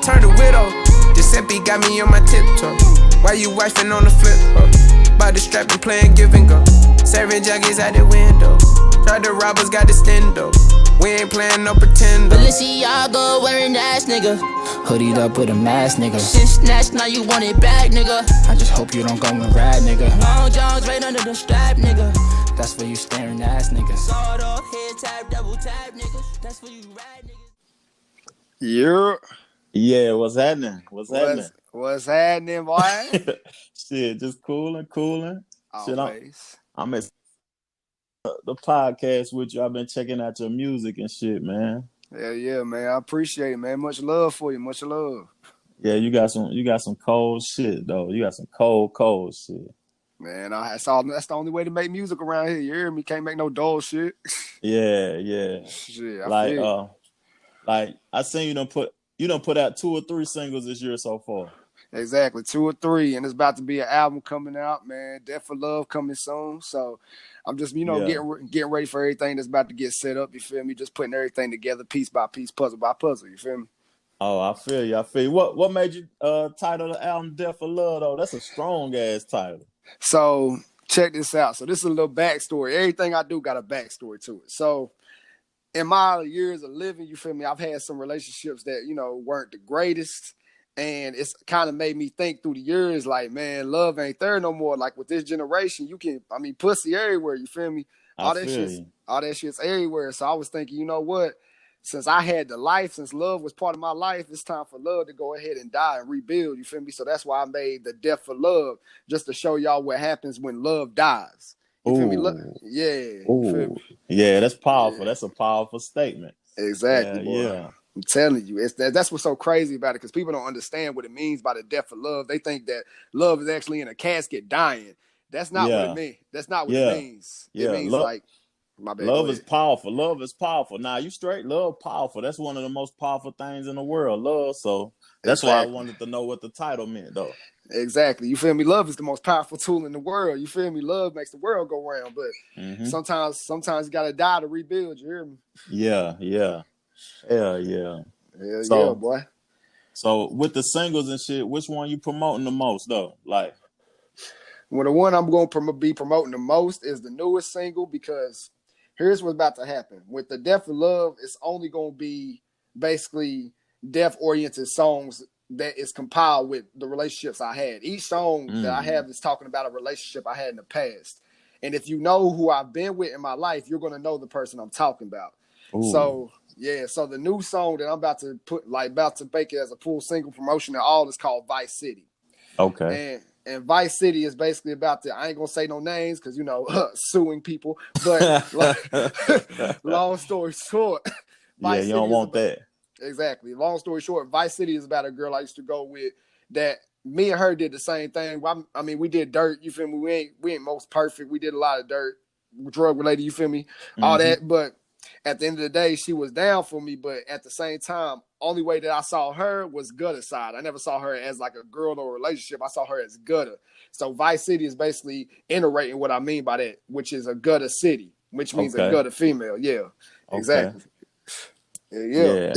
turned a widow. Giuseppe got me on my tiptoe. Why you wifing on the flip, by the strap and playing give and go. Serving juggies out the window. Tried to rob us, got the stendo. We ain't playing no pretender. Balenciaga wearing ass nigga. Hoodied up with a mask nigga. Shit snatched, now you want it back nigga. I just hope you don't go and ride nigga. Long Johns right under the strap nigga. That's for you staring ass niggas. Sawed off, head tap, double tap niggas. That's for you ride niggas. Yeah, what's happening? What's happening, boy? Shit, just cooling. Always. Shit, I'm at the podcast with you. I've been checking out your music and shit, man. Yeah, man. I appreciate it, man. Much love for you. Much love. Yeah, you got some cold shit though. You got some cold shit. Man, that's the only way to make music around here. You hear me? Can't make no dull shit. Yeah. Shit, like I seen you done put out 2 or 3 singles this year so far. Exactly, 2 or 3, and it's about to be an album coming out, man. Death for Love coming soon. So I'm just, getting ready for everything that's about to get set up. You feel me? Just putting everything together, piece by piece, puzzle by puzzle. You feel me? Oh, I feel you. What made you title the album Death for Love though? That's a strong ass title. So check this out. So this is a little backstory. Everything I do got a backstory to it. So in my years of living, you feel me, I've had some relationships that, weren't the greatest. And it's kind of made me think through the years, like, man, love ain't there no more. Like with this generation, pussy everywhere, you feel me? All that shit's everywhere. So I was thinking, you know what? Since I had the life, since love was part of my life, it's time for love to go ahead and die and rebuild, you feel me? So that's why I made the Death for Love, just to show y'all what happens when love dies. You feel me? You feel me? Yeah, that's powerful. Yeah. That's a powerful statement. Exactly, boy. Yeah. I'm telling you, that's what's so crazy about it, because people don't understand what it means by the death for love. They think that love is actually in a casket dying. That's not what it means. That's not what it means. It means my bad. Love is powerful. Love is powerful. Now, you straight, love powerful. That's one of the most powerful things in the world, love. So that's why I wanted to know what the title meant, though. Exactly. You feel me? Love is the most powerful tool in the world. You feel me? Love makes the world go round. But sometimes you got to die to rebuild. You hear me? Yeah. Hell yeah, boy. So with the singles and shit, which one you promoting the most, though? Like, well, the one I'm going to be promoting the most is the newest single, because here's what's about to happen. With the Death for Love, it's only going to be basically death-oriented songs that is compiled with the relationships I had. Each song that I have is talking about a relationship I had in the past. And if you know who I've been with in my life, you're going to know the person I'm talking about. Ooh. So the new song that I'm about to make it as a full single promotion and all is called Vice City. Okay. And Vice City is basically about I ain't gonna say no names because suing people. But long story short, Vice City, you don't want that. Exactly. Long story short, Vice City is about a girl I used to go with that me and her did the same thing. I mean, we did dirt. You feel me? We ain't most perfect. We did a lot of dirt, drug related. You feel me? All that, but. At the end of the day, she was down for me, but at the same time, only way that I saw her was gutter side. I never saw her as like a girl or a relationship. I saw her as gutter. So Vice City is basically iterating what I mean by that, which is a gutter city, which means a gutter female. Yeah, exactly. Yeah.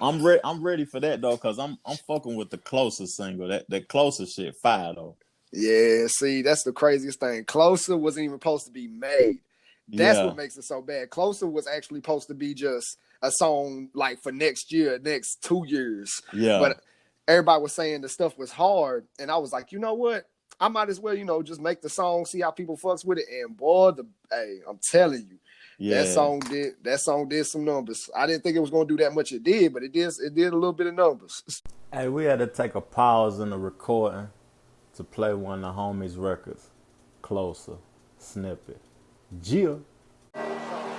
I'm ready for that though, cause I'm fucking with the Closer single. That Closer shit fire though. Yeah, see, that's the craziest thing. Closer wasn't even supposed to be made. That's what makes it so bad. Closer was actually supposed to be just a song like for next 2 years. Yeah. But everybody was saying the stuff was hard. And I was like, you know what? I might as well, just make the song, see how people fucks with it. And boy, I'm telling you, that song did some numbers. I didn't think it was gonna do that much. It did, but it did a little bit of numbers. Hey, we had to take a pause in the recording to play one of the homies' records. Closer snippet. Jill.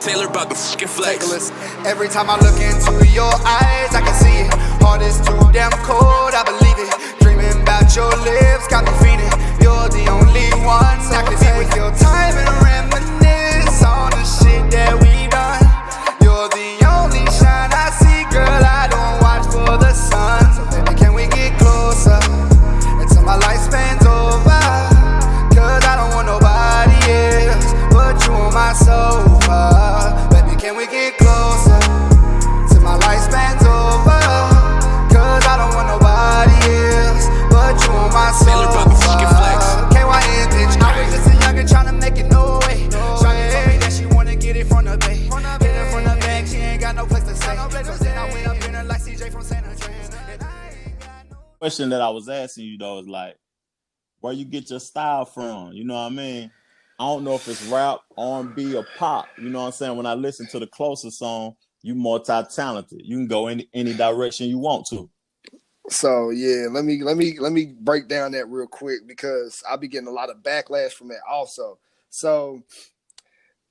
Taylor about the fucking flex. Every time I look into your eyes, I can see it. Heart is too damn cold, I believe it. Dreaming about your lips, got me feeling. You're the only one, so I can be with your time and reminisce on the shit that we done. You're the only shine I see, girl. I don't watch for the sun. So baby, can we get closer until my lifespan's over? Cause I don't want nobody else. You on my sofa, baby, can we get closer till my lifespan's over? question that I was asking you though is like, where you get your style from? You know what I mean? I don't know if it's rap, R&B, or pop. You know what I'm saying? When I listen to the Closer song, you multi-talented. You can go any direction you want to. So yeah, let me break down that real quick because I'll be getting a lot of backlash from that also. So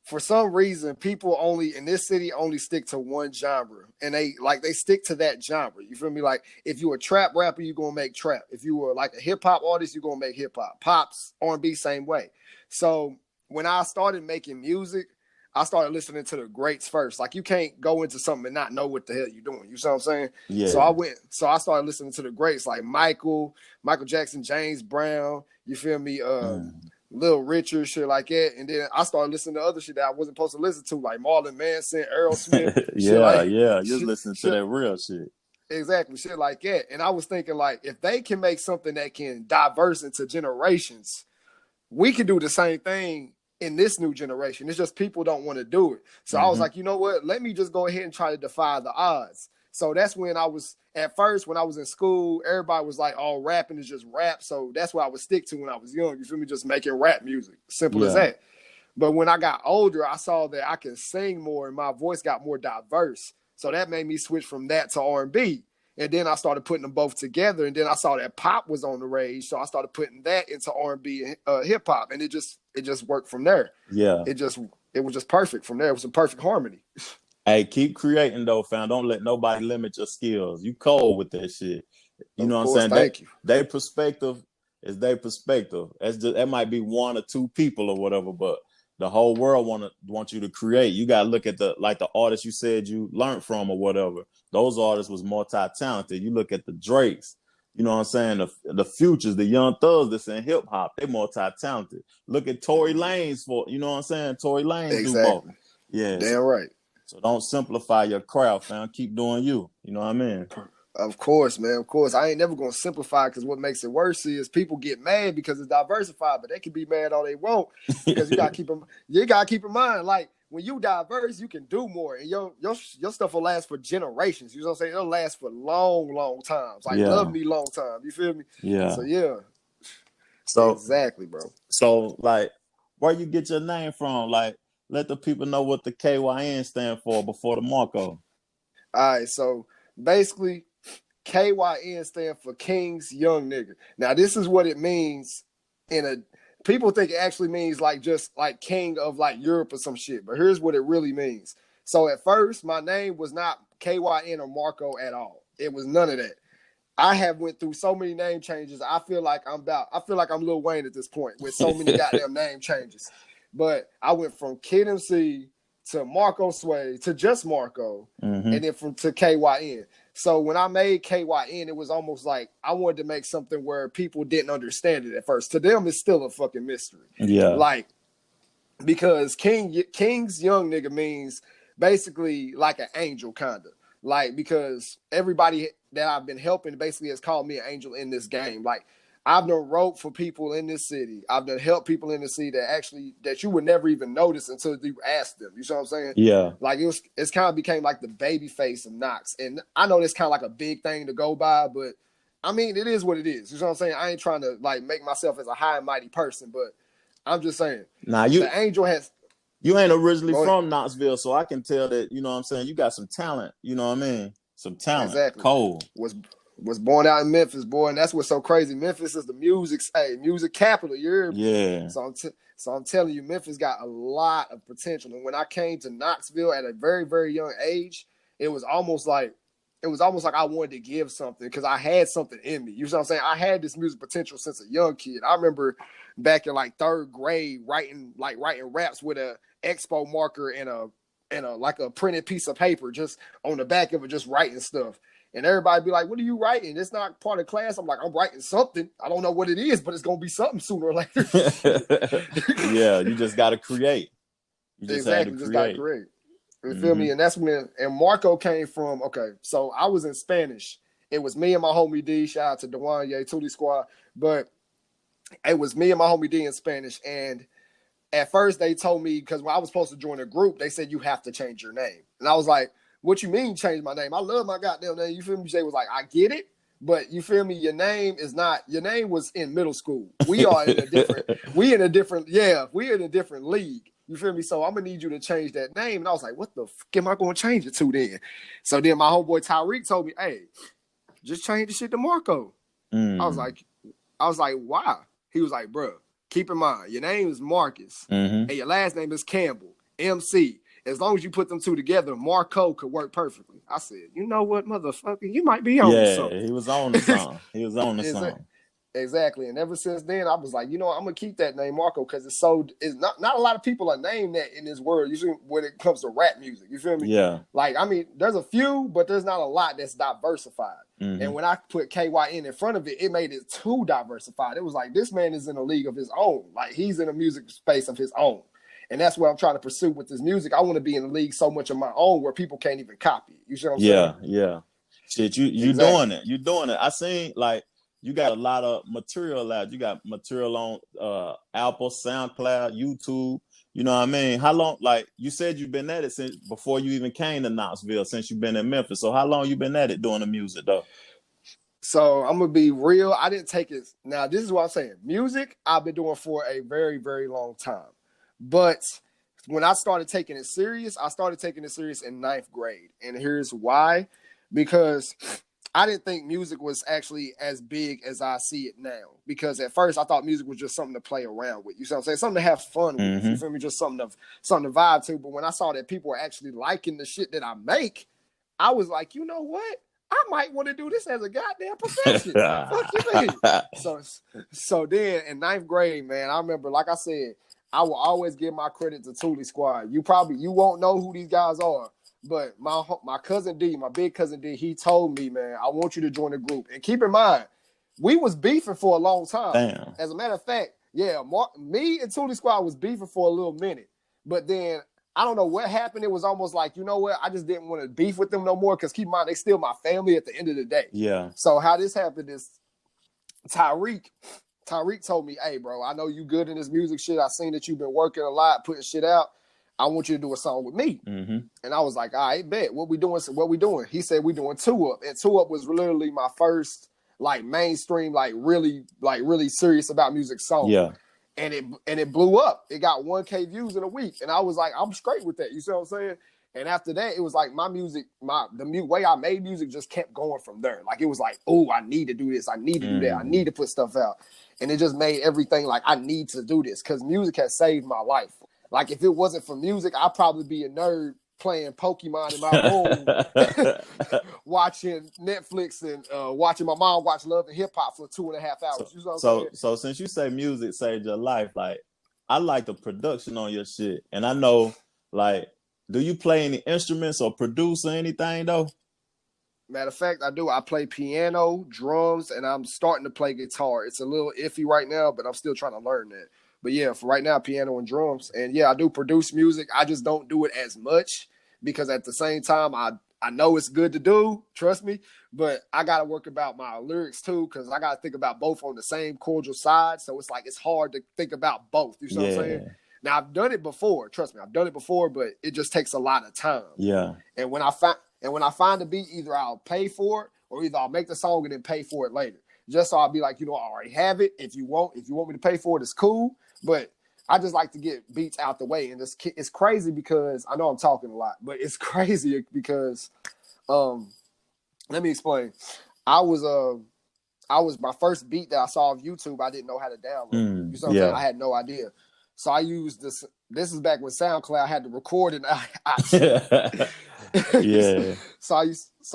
for some reason, people only in this city only stick to one genre, and they stick to that genre. You feel me? Like if you a trap rapper, you're gonna make trap. If you were like a hip hop artist, you're gonna make hip hop. Pops, R&B, same way. So when I started making music, I started listening to the greats first. Like you can't go into something and not know what the hell you're doing. You see what I'm saying? Yeah. So I started listening to the greats like Michael Jackson, James Brown. You feel me? Little Richard, shit like that. And then I started listening to other shit that I wasn't supposed to listen to, like Marlon Manson, Aerosmith. Yeah. You're listening to that real shit. Exactly, shit like that. And I was thinking, like, if they can make something that can diverse into generations, we can do the same thing in this new generation. It's just people don't want to do it. So I was like, you know what? Let me just go ahead and try to defy the odds. So that's when I was, at first, when I was in school, everybody was like, oh, rapping is just rap. So that's what I would stick to when I was young. You feel me? Just making rap music. Simple as that. But when I got older, I saw that I can sing more and my voice got more diverse. So that made me switch from that to R&B. And then I started putting them both together. And then I saw that pop was on the rage. So I started putting that into R&B and hip hop. And it just worked from there. Yeah. It was just perfect from there. It was a perfect harmony. Hey, keep creating though, fam. Don't let nobody limit your skills. You cold with that shit. You know what I'm saying? Thank you. Their perspective is their perspective. That might be one or two people or whatever, but the whole world want you to create. You gotta look at the artists you said you learned from or whatever. Those artists was multi-talented. You look at the Drakes, you know what I'm saying? The Futures, the Young Thugs that's in hip hop, they multi-talented. Look at Tory Lanez you know what I'm saying? Tory Lanez do both. Yeah. Damn right. So don't simplify your craft, fam. Keep doing you. You know what I mean? Of course, man. Of course. I ain't never going to simplify because what makes it worse is people get mad because it's diversified, but they can be mad all they want because you got to keep in mind, like, when you diverse, you can do more, and your stuff will last for generations. You know what I'm saying? It'll last for long, long times. Like, love me long time. You feel me? Yeah. So, yeah. So exactly, bro. So, like, where you get your name from? Like, let the people know what the KYN stand for before the Marco. All right, so basically, KYN stand for King's Young Nigga. Now, this is what it means people think it actually means like just like king of like Europe or some shit, but here's what it really means. So at first, my name was not KYN or Marco at all. It was none of that. I have went through so many name changes. I feel like I'm Lil Wayne at this point with so many goddamn name changes. But I went from Kid MC to Marco Sway to just Marco, and then to KYN. So when I made KYN, it was almost like I wanted to make something where people didn't understand it at first. To them, it's still a fucking mystery. Yeah. Like, because King's Young Nigga means basically like an angel, kind of. Like, because everybody that I've been helping basically has called me an angel in this game. Like, I've done wrote for people in this city. I've done helped people in the city that you would never even notice until you ask them. You see what I'm saying? Yeah. Like it's kind of became like the baby face of Knox. And I know that's kind of like a big thing to go by, but I mean, it is what it is. You know what I'm saying? I ain't trying to like make myself as a high and mighty person, but I'm just saying. Nah, the angel has. You ain't originally from Knoxville, so I can tell that, you know what I'm saying, you got some talent. You know what I mean? Some talent. Exactly. Cold. Was born out in Memphis, boy, and that's what's so crazy. Memphis is the music capital. Yeah. So I'm telling you, Memphis got a lot of potential. And when I came to Knoxville at a very, very young age, it was almost like I wanted to give something because I had something in me. You know what I'm saying? I had this music potential since a young kid. I remember back in like third grade writing raps with a expo marker and a like a printed piece of paper just on the back of it, just writing stuff. And everybody be like, what are you writing? It's not part of class. I'm like, I'm writing something. I don't know what it is, but it's going to be something sooner or later. Yeah, you just got to create. You just got to create. You feel me? And that's when, and Marco came from, okay, so I was in Spanish. It was me and my homie D. Shout out to Dewan Ye, Tootie Squad. But it was me and my homie D in Spanish. And at first they told me, because when I was supposed to join a group, they said, you have to change your name. And I was like, what you mean change my name? I love my goddamn name. You feel me? They was like, I get it, But you feel me? Your name is not. Your name was in middle school. We are in a different. We in a different. Yeah, we in a different league. You feel me? So I'm gonna need you to change that name. And I was like, what the fuck am I gonna change it to then? So then my homeboy Tyreek told me, hey, just change the shit to Marco. I was like, why? He was like, bro, keep in mind, your name is Marcus and your last name is Campbell, MC. As long as you put them two together, Marco could work perfectly. I said, you know what, motherfucker, you might be on something. He was on the song. He was on the song. Exactly. And ever since then, I was like, you know, I'm gonna keep that name Marco because it's not a lot of people are named that in this world, usually when it comes to rap music. You feel me? Yeah. Like, I mean, there's a few, but there's not a lot that's diversified. And when I put KYN in front of it, it made it too diversified. It was like, this man is in a league of his own. Like, he's in a music space of his own. And that's what I'm trying to pursue with this music. I want to be in a league so much of my own where people can't even copy it. You see what I'm saying? Yeah. Shit, you exactly. doing it. You're doing it. I seen, like, you got a lot of material out. You got material on Apple, SoundCloud, YouTube. You know what I mean? How long, like, you said you've been at it since before you even came to Knoxville, since you've been in Memphis. So how long you been at it doing the music, though? So I'm going to be real. I didn't take it. Now, this is what I'm saying. Music, I've been doing for a very, very long time. But when I started taking it serious, I started taking it serious in 9th grade. And here's why. Because I didn't think music was actually as big as I see it now. Because at first I thought music was just something to play around with. You see what I'm saying? Something to have fun with. You feel me? Just something to vibe to. But when I saw that people were actually liking the shit that I make, I was like, you know what? I might want to do this as a goddamn profession. Fuck you mean? So then in 9th grade, man, I remember, like I said, I will always give my credit to Thule Squad. You won't know who these guys are, but my cousin D, my big cousin D, he told me, man, I want you to join the group. And keep in mind, we was beefing for a long time. Damn. As a matter of fact, yeah, me and Thule Squad was beefing for a little minute. But then I don't know what happened. It was almost like, you know what? I just didn't want to beef with them no more because keep in mind, they still my family at the end of the day. Yeah. So how this happened is Tyreek told me, hey, bro, I know you good in this music shit. I seen that you've been working a lot, putting shit out. I want you to do a song with me. And I was like, all right, bet. What we doing? He said, we doing 2 Up. And 2 Up was literally my first, like, mainstream, like really serious about music song. Yeah. And it blew up. It got 1K views in a week. And I was like, I'm straight with that. You see what I'm saying? And after that, it was like my music, the way I made music just kept going from there. Like, it was like, oh, I need to do this. I need to do that. I need to put stuff out. And it just made everything like, I need to do this because music has saved my life. Like, if it wasn't for music, I'd probably be a nerd playing Pokemon in my room, watching Netflix and watching my mom watch Love and Hip Hop for 2.5 hours. You know what I'm saying? So since you say music saved your life, like, I like the production on your shit. And I know, like, do you play any instruments or produce or anything, though? Matter of fact, I do. I play piano, drums, and I'm starting to play guitar. It's a little iffy right now, but I'm still trying to learn that. But yeah, for right now, piano and drums. And yeah, I do produce music. I just don't do it as much because at the same time, I know it's good to do, trust me, but I got to work about my lyrics too because I got to think about both on the same cordial side. So it's like it's hard to think about both. You know what I'm saying? Now, I've done it before. Trust me, I've done it before, but it just takes a lot of time. Yeah. And when I find a beat, either I'll pay for it or either I'll make the song and then pay for it later. Just so I'll be like, you know, I already have it. If you want me to pay for it, it's cool. But I just like to get beats out the way. And it's crazy because I know I'm talking a lot, but it's crazy because let me explain. I was my first beat that I saw on YouTube. I didn't know how to download. You know what I'm saying? I had no idea. So I used this. This is back when SoundCloud had to record it. Yeah. So I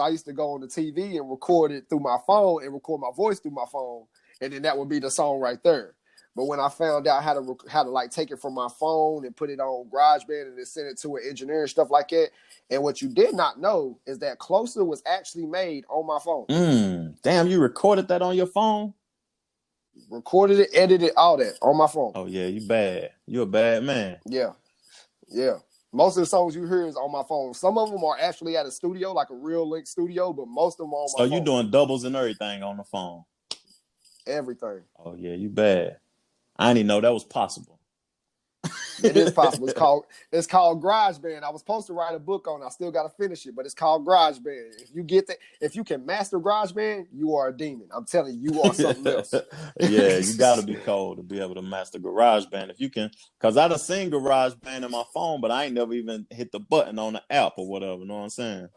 used to go on the TV and record it through my phone and record my voice through my phone, and then that would be the song right there. But when I found out how to like take it from my phone and put it on GarageBand and then send it to an engineer and stuff like that, and what you did not know is that Closer was actually made on my phone. Damn, you recorded that on your phone? Recorded it, edited, all that on my phone. Oh yeah, you bad. You a bad man. Yeah. Most of the songs you hear is on my phone. Some of them are actually at a studio, like a real link studio, but most of them are on my phone. So you doing doubles and everything on the phone? Everything. Oh yeah, you bad. I didn't even know that was possible. It is possible. It's called GarageBand. I was supposed to write a book on it. I still got to finish it, but it's called GarageBand. If you can master GarageBand, you are a demon. I'm telling you, you are something else. Yeah, you got to be cold to be able to master GarageBand if you can. Because I done seen GarageBand in my phone, but I ain't never even hit the button on the app or whatever. You know what I'm saying?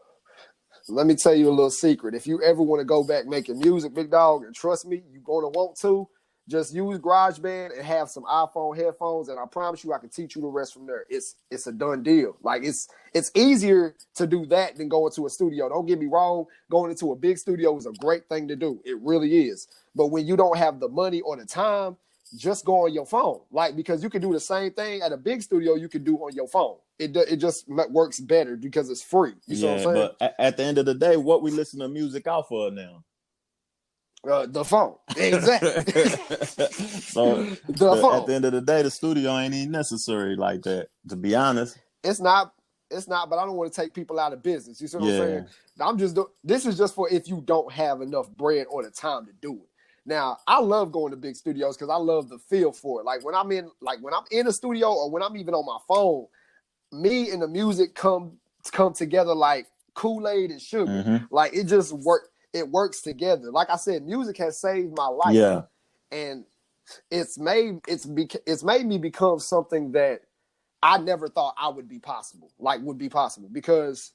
Let me tell you a little secret. If you ever want to go back making music, big dog, and trust me, you're going to want to, just use GarageBand and have some iPhone headphones, and I promise you I can teach you the rest from there. It's a done deal. Like, it's easier to do that than going to a studio. Don't get me wrong. Going into a big studio is a great thing to do. It really is. But when you don't have the money or the time, just go on your phone. Like, because you can do the same thing at a big studio you can do on your phone. It just works better because it's free. You see what I'm saying? But at the end of the day, what we listen to music out for now? The phone. Exactly. So phone. At the end of the day, the studio ain't even necessary like that, to be honest. It's not, but I don't want to take people out of business. You see what I'm saying? This is just for if you don't have enough bread or the time to do it. Now, I love going to big studios because I love the feel for it. Like when I'm in a studio or when I'm even on my phone, me and the music come together like Kool-Aid and sugar. Mm-hmm. Like it just works together. Like I said, music has saved my life. Yeah. And it's made me become something that I never thought would be possible. Because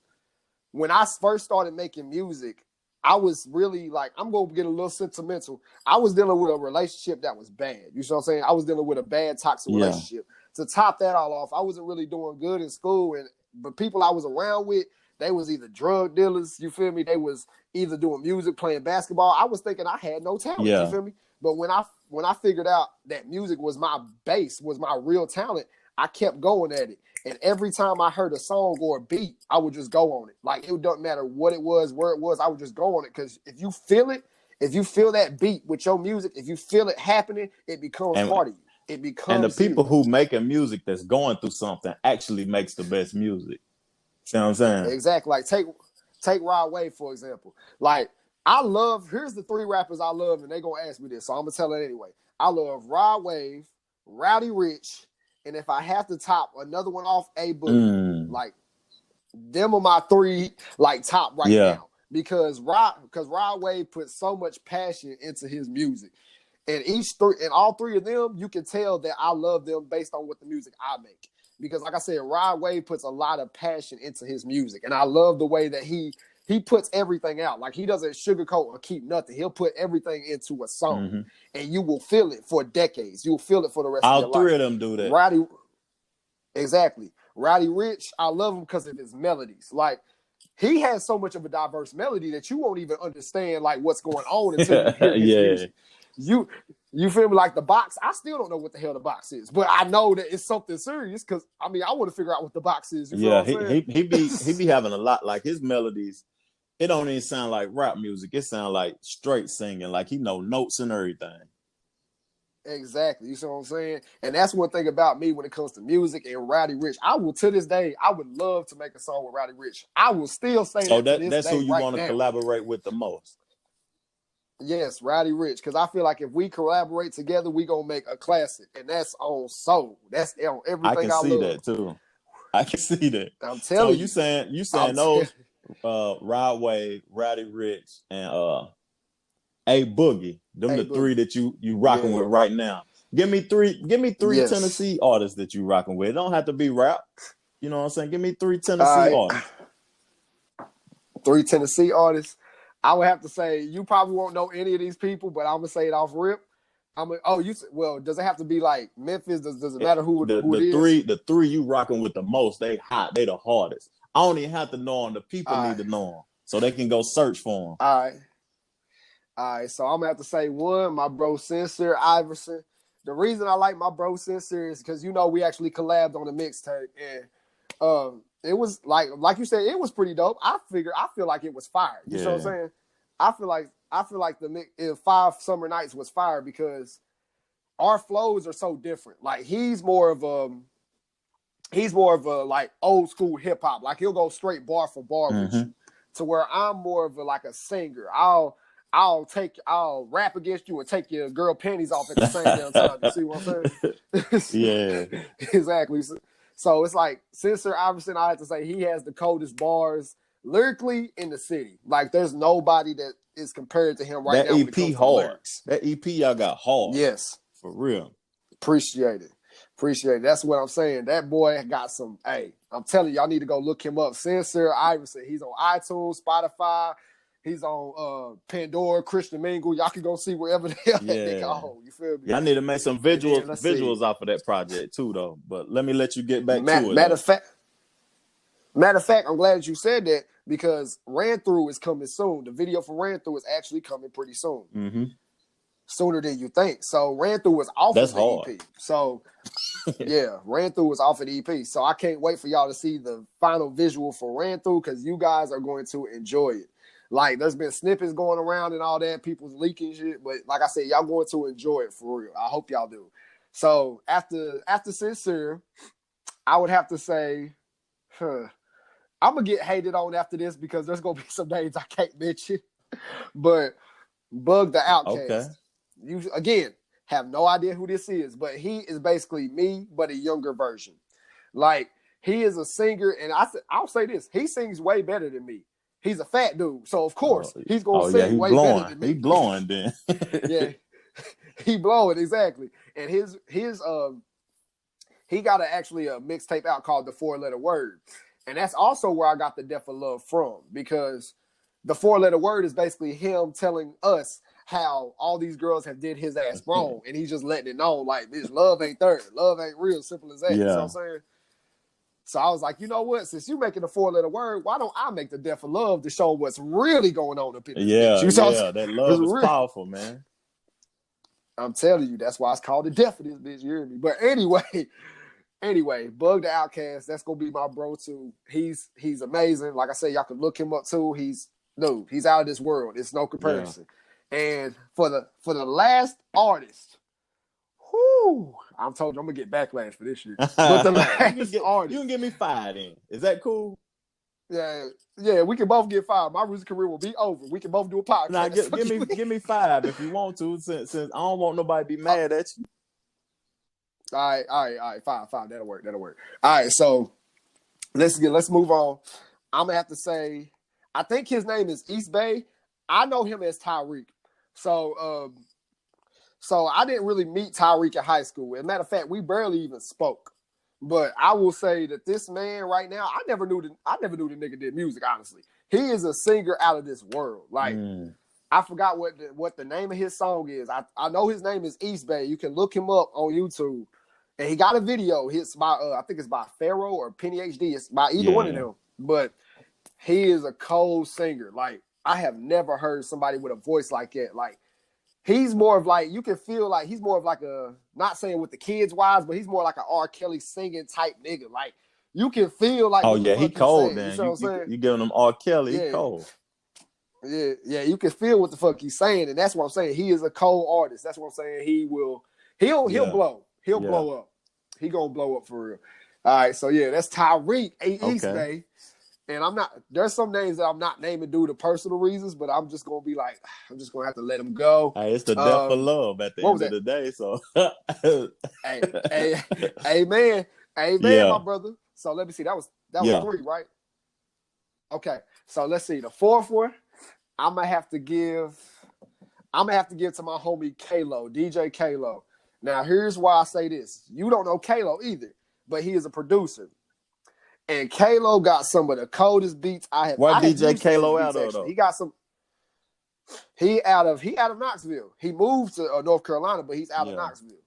when I first started making music, I was really like, I'm going to get a little sentimental. I was dealing with a relationship that was bad. You know what I'm saying? I was dealing with a bad toxic relationship. To top that all off, I wasn't really doing good in school. But people I was around with, they was either drug dealers, you feel me? They was either doing music, playing basketball. I was thinking I had no talent, you feel me? But when I figured out that music was my base, was my real talent, I kept going at it. And every time I heard a song or a beat, I would just go on it. Like, it doesn't matter what it was, where it was, I would just go on it. Because if you feel it, if you feel that beat with your music, if you feel it happening, it becomes part of you. It becomes And the people you. who making music that's going through something actually makes the best music. See what I'm saying? Exactly. Like, take Rod Wave, for example. Like, here's the 3 rappers I love, and they going to ask me this, so I'm going to tell it anyway. I love Rod Wave, Rowdy Rich, and if I have to top another one off, A Boogie. Like, them are my 3 like top right now. Because Rod Wave put so much passion into his music. And all 3 of them, you can tell that I love them based on what the music I make. Because like I said, Rod Wave puts a lot of passion into his music. And I love the way that he puts everything out. Like, he doesn't sugarcoat or keep nothing. He'll put everything into a song. And you will feel it for decades. You'll feel it for the rest of your life. All 3 of them do that. Exactly. Rowdy Rich, I love him because of his melodies. Like, he has so much of a diverse melody that you won't even understand like what's going on until you hear his music. You feel me? Like The Box, I still don't know what the hell The Box is, but I know that it's something serious because I want to figure out what The Box is. He be having a lot, like his melodies. It don't even sound like rap music. It sounds like straight singing, like he know notes and everything. Exactly. You see what I'm saying? And that's one thing about me when it comes to music and Rowdy Rich. To this day, I would love to make a song with Rowdy Rich. I will still say that's who you want to collaborate with the most. Yes, Rowdy Rich. Because I feel like if we collaborate together, we going to make a classic. And that's on soul. That's on everything I love. I can see that too. I can see that. I'm telling you. So you saying those Rod Wave, Rowdy Rich, and A Boogie, them the 3 that you rocking with right now. Give me 3 Tennessee artists that you rocking with. It don't have to be rap. You know what I'm saying? Give me 3 Tennessee artists. 3 Tennessee artists. I would have to say you probably won't know any of these people, but I'm gonna say it off rip. Does it have to be like Memphis? Does it matter who it is? The 3 you rocking with the most, they hot, they the hardest. I don't even have to know them. The people need to know them so they can go search for them. All right. So I'm gonna have to say 1, my bro Sincere Iverson. The reason I like my bro Sincere is because we actually collabed on the mixtape, and it was like you said, it was pretty dope. I feel like it was fire. You know what I'm saying? I feel like the 5 Summer Nights was fire because our flows are so different. Like he's more of a like old school hip hop. Like he'll go straight bar for bar with you, to where I'm more of a singer. I'll rap against you and take your girl panties off at the same damn time. You see what I'm saying? Yeah. Exactly. So it's like Sincere Iverson, I have to say he has the coldest bars lyrically in the city. Like there's nobody that is compared to him right that now. EP hard. That EP y'all got hard. Yes. For real. Appreciate it. That's what I'm saying. That boy got some. Hey, I'm telling you, y'all need to go look him up. Sincere Iverson. He's on iTunes, Spotify. He's on Pandora, Christian Mingle. Y'all can go see wherever the hell that nigga on. You feel me? Yeah, I need to make some visuals off of that project too, though. But let me let you get back to it. Matter of fact, I'm glad that you said that because Ran Through is coming soon. The video for Ran Through is actually coming pretty soon. Mm-hmm. Sooner than you think. So Ran Through was off of the EP. So yeah, Ran Through was off of the EP. So I can't wait for y'all to see the final visual for Ran Through because you guys are going to enjoy it. Like there's been snippets going around and all that, people's leaking shit. But like I said, y'all going to enjoy it for real. I hope y'all do. So after Sincere, I would have to say, I'm gonna get hated on after this because there's gonna be some names I can't mention. But Bug the Outcast. Okay. You again have no idea who this is, but he is basically me, but a younger version. Like he is a singer, and I'll say this: he sings way better than me. He's a fat dude, so of course he's gonna sing way better than me. He blowing then. Yeah, he blowing exactly. And his he got actually a mixtape out called The 4-Letter Word, and that's also where I got the Death of Love from because the 4-Letter Word is basically him telling us how all these girls have did his ass wrong, and he's just letting it know, like, this love ain't there. Love ain't real, simple as that. You know what I'm saying? So I was like, you know what? Since you making the 4-letter word, why don't I make the Death of Love to show what's really going on up in this bitch? That love is powerful, man. I'm telling you, that's why it's called the Death of this bitch, you hear me? But anyway, Bug the Outcast, that's gonna be my bro too. He's amazing. Like I said, y'all can look him up too. He's out of this world. It's no comparison. Yeah. And for the last artist, I'm told you I'm gonna get backlash for this shit. But the last artist, you can give me 5 then. Is that cool? Yeah, we can both get 5. My music career will be over. We can both do a podcast. Nah, give me 5 if you want to, since I don't want nobody to be mad at you. All right. 5. That'll work. All right, so let's move on. I'm gonna have to say, I think his name is East Bay. I know him as Tyreek. So I didn't really meet Tyreek in high school. As a matter of fact, we barely even spoke. But I will say that this man right now, I never knew the nigga did music, honestly. He is a singer out of this world. Like, I forgot what the name of his song is. I know his name is East Bay. You can look him up on YouTube. And he got a video. It's by I think it's by Pharaoh or Penny HD. It's by either one of them. But he is a cold singer. Like, I have never heard somebody with a voice like that. Like, he's more of like, you can feel like he's more of like a, not saying with the kids wise, but he's more like an R. Kelly singing type nigga. Like, you can feel like, he cold, man. You know what I'm saying? You giving him R. Kelly, he cold. Yeah, you can feel what the fuck he's saying, and that's what I'm saying. He is a cold artist. That's what I'm saying. He'll blow. He'll blow up. He gonna blow up for real. All right, so yeah, that's Tyreek East Bay. And there's some names that I'm not naming due to personal reasons, but I'm just going to be like, I'm just going to have to let them go. Hey, it's the death of love at the end of the day. So, amen, my brother. So let me see. That was 3, right? Okay. So let's see. The 4th one, I'm going to have to give to my homie K-Lo, DJK Long. Now, here's why I say this. You don't know K-Lo either, but he is a producer. And K-Lo got some of the coldest beats I have. Where DJ K-Lo out of though? He got some. He out of Knoxville. He moved to North Carolina, but he's out of Knoxville.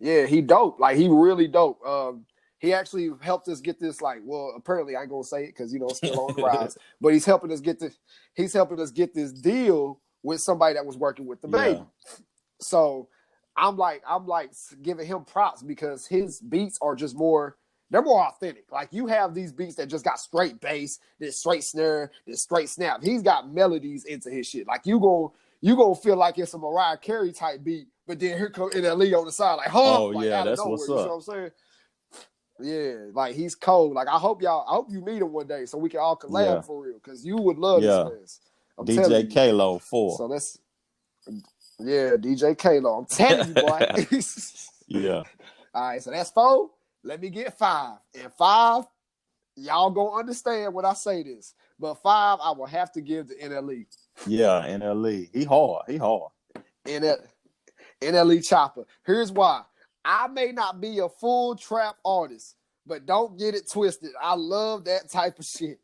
Yeah, he dope. Like, he really dope. He actually helped us get this. Like, well, apparently I ain't gonna say it because it's still on the rise. But he's helping us get this. He's helping us get this deal with somebody that was working with the baby. So I'm like giving him props because his beats are just more. They're more authentic. Like, you have these beats that just got straight bass, this straight snare, this straight snap. He's got melodies into his shit. Like, you gonna feel like it's a Mariah Carey type beat, but then here comes NLE on the side, like, that's nowhere, what's up. You know what I'm saying? Yeah, like, he's cold. Like, I hope you meet him one day so we can all collab for real, because you would love this. I'm telling you. DJK Long 4. So that's DJK Long. I'm telling you, boy. Yeah. All right, so that's 4. Let me get 5. And 5, y'all gonna understand when I say this. But 5, I will have to give to NLE. Yeah, NLE. He hard. NLE Chopper. Here's why. I may not be a full trap artist, but don't get it twisted. I love that type of shit.